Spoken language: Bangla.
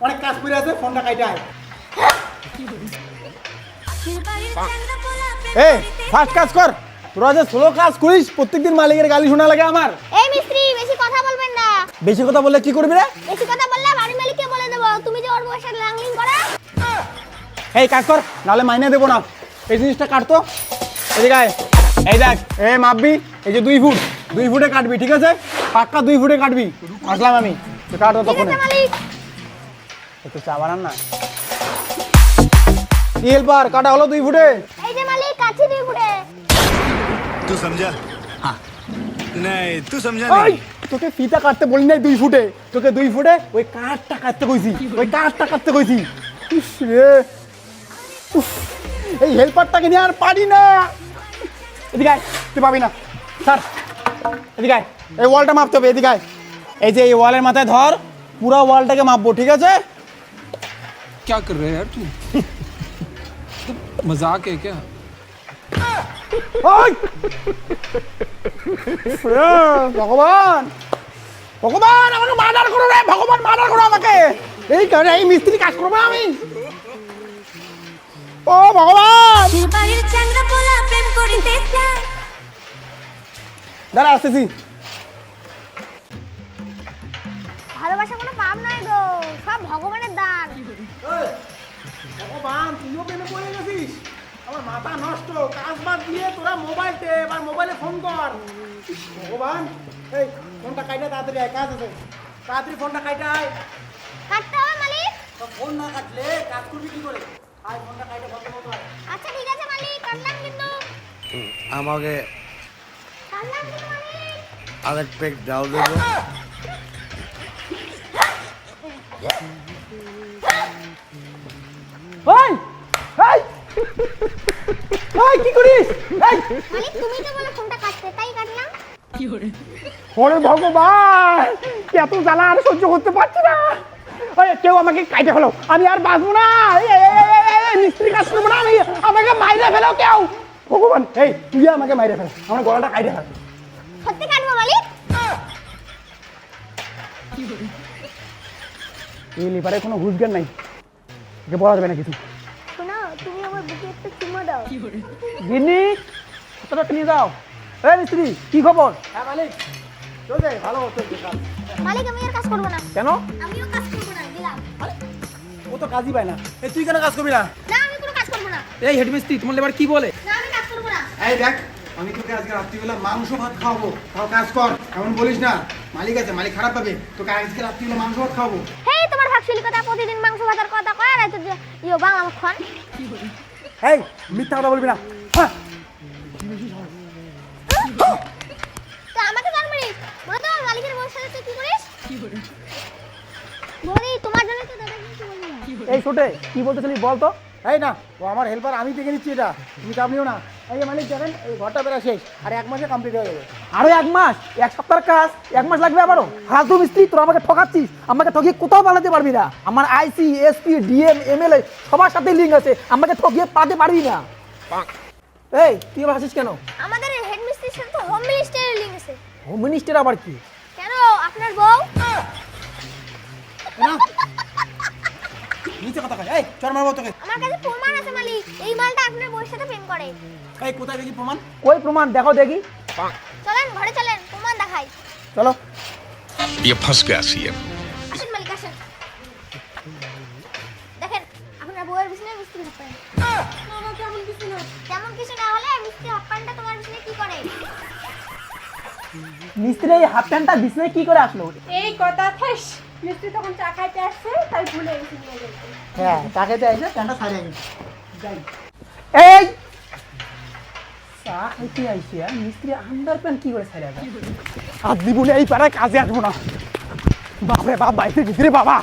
অনেক কাজ করে আছে, ফোনটা কাইটায়। এই ফাস্ট কাজ কর, তোরা যে স্লো কাজ করিস প্রত্যেকদিন মালিকের গালি শোনা লাগে আমার। এই মিস্ত্রি বেশি কথা বলবেন না। বেশি কথা বললে কি করবি রে? বেশি কথা বললে বাড়ি মালিককে বলে দেব তুমি যে ওর বউয়ের সাথে ল্যাংলিং করো। এই কাজ কর, নাহলে মাইনে দেবো না। এই জিনিসটা কাটতো, এদিকে আয়। এই দেখ, মাপবি, এই যে 2 ফুট, 2 ফুটে কাটবি, ঠিক আছে? পাক্কা 2 ফুটে কাটবি। আসলাম আমি, তো কাটতো ঠিক তখন। আছে মালিক। একটু চা বানান না। কি হেল্পার, কাটা হলো 2 ফুটে। এই যে মালিক কাছি 2 ফুটে। तू समझा? हाँ नहीं तू समझा ওই नहीं। তোকে ফিতা কাটতে বলি নাই 2 ফুটে, তোকে 2 ফুটে ওই কাঠটা কাটতে কইছি, ওই কাঠটা কাটতে কইছি। ইস রে, উফ, এই হেল্পারটাকে নিয়ে আর পারি না। এদিকে আয়, তুই পাবি না স্যার। এদিকে আয়, এই ওয়ালটা মাপতে হবে। এদিকে আয়, এই যে এই ওয়ালের মাথায় ধর, পুরো ওয়ালটাকে মাপবো, ঠিক আছে? क्या कर रहे हैं यार तू मजाक है क्या ওই রে, ভগবান ভগবান, আমাকে মার্ডার করো রে, ভগবান মার্ডার করো আমাকে। এই কারণে এই মিস্ত্রি কাজ করবো না আমি। ও ভগবান, বাড়ির চ্যাংড়া পোলা প্রেম করিতে চায়। দাঁড়া আসতেছি। ভালোবাসা কোনো পাপ নয় গো, সব ভগবানের দান। ভগবান, তুইও প্রেমে পড়ে গেছিস? আমার মাথা নষ্ট, কাজ বাদ দিয়ে তোরা মোবাইল টেপ আর মোবাইলে ফোন কর। ভগবান, এই ফোনটা কাইটা তাড়াতাড়ি আয়, কাজ আছে। তাড়াতাড়ি ফোনটা কাইটা আয়। কাটতে হবে মালিক। তো ফোন না কাটলে কাজ করবি কি করে? আয় ফোনটা কাইটা বন্ধ করতে হয়। আচ্ছা ঠিক আছে মালিক, কাটলাম কিন্তু। আমাকে কাটলাম কিন্তু মালিক। আরেক পেক ডাল দেবো। ওই এই ওই কি করিস? এই মালিক তুমি তো বলে ফোনটা কাটতে, তাই কাটলাম। ওরে ভগবান, এত জ্বালা আর সহ্য করতে পারছি না। ওই কেউ আমাকে কাইটে ফেলো, আমি আর বাঁচবো না। মিস্ত্রি কাজ করবো না আমি, আমাকে মাইরে ফেলো কেউ। ভগবান, এই তুই আমাকে মাইরে ফেল, আমার গলাটা কাইটে ফেল। সত্যি কাটবো মালিক। এই লিভারে কোনো হুঁশজ্ঞান নাই, একে বলা যাবে না কিছু। শোনো তুমি আমার বুকে একটু চুমো দাও। গিন্নি, হাতটা নিয়ে যাও। এই মিস্ত্রি, কি খবর? হ্যাঁ মালিক, চলছে, ভালো চলছে কাজ। মালিক আমি আর কাজ করবো না। কেন? আমিও কাজ করবো না, দিলাম। ও তো কাজই পায় না। এই তুই কেন কাজ করবি না? না আমি কোনো কাজ করবো না। এই হেড মিস্ত্রি তোমার লেবার কি বলে না আমি কাজ করবো না। এই দেখ, আমি তোকে আজকে রাত্রিবেলা মাংস ভাত খাওয়াবো, তাও কাজ কর। এমন বলিস না, মালিক আছে, মালিক খারাপ পাবে। তোকে আজকে রাত্রিবেলা মাংস ভাত খাওয়াবো। হেই তোমার ভাগশালী কথা, প্রতিদিন মাংস ভাতার কথা কয় আর তো ইয়ো বাংলা মুখ খান। এই মিথ্যা কথা বলবি না। হ্যাঁ, তো আমাকে জান মারিস, বলে তো মালিকের বউয়ের সাথে তুই কি করিস? বলি তোমার জন্য তো দাদা কিছু বলি না। এই ছোটে কি বলতেছিলি বল তো। এই না, ও আমার হেল্পার, আমি দেখে নিচ্ছি এটা, তুমি চাপ নিও না। এই যে মালিক দেখেন, এই ঘরটা বেড়া শেষ, আর 1 মাসে কমপ্লিট হয়ে যাবে। আরো 1 মাস? 1 সপ্তাহের কাজ 1 মাস লাগবে আবারও? ফালতু মিস্ত্রি, তোরা আমাকে ঠকাচ্ছিস। আমাকে ঠকিয়ে কোথাও পালাতে পারবি না। আমার আইসি, এসপি, ডিএম, এমএলএ সবার সাথে লিঙ্ক আছে, আমাকে ঠকিয়ে পালাতে পারবি না। এই তুই আবার হাসিস কেন? আমাদের হেড মিস্ত্রির সাথে তো হোম মিনিস্টারের লিংক আছে। হোম মিনিস্টার আবার কি? কেন আপনার বউ? না, নিচে কথা কয়। এই চর মারবো তোকে। আমার কাছে প্রমাণ আছে মালিক, এই মালটা আপনার বউয়ের সাথে প্রেম করে। এই কোথায় দেখি প্রমাণ? কই প্রমাণ? দেখো দেখি। চলেন ঘরে চলেন, প্রমাণ দেখাই। চলো। ये फंस गया सीएम। আসেন মালিক আসেন। দেখেন আপনার বউয়ের বিছানায় মিস্ত্রি হাত পায়। না কেমন কিছু না। কেমন কিছু না হলে মিস্ত্রি হাত পানটা তোমার বিছানায় কি করে? মিস্ত্রি এই হাফ প্যান্টটা বিছনায় কি করে আসলো? এই কথা শেষ। মিস্ত্রি তখন চা খাইতে আসছে, তাই ভুলে গেছি নিয়ে যেতে। হ্যাঁ, তাকে তো এসে প্যান্টটা ছাড়িয়ে গেছে। যাই। এই চা খাইতে আইছে আর মিস্ত্রি আন্ডার প্যান্ট কি করে ছাড়া যায়? আর জীবনে এই পাড়ায় কাজে আসবো না। বাপরে বাপ, বাইরে ভিতরে বাবা।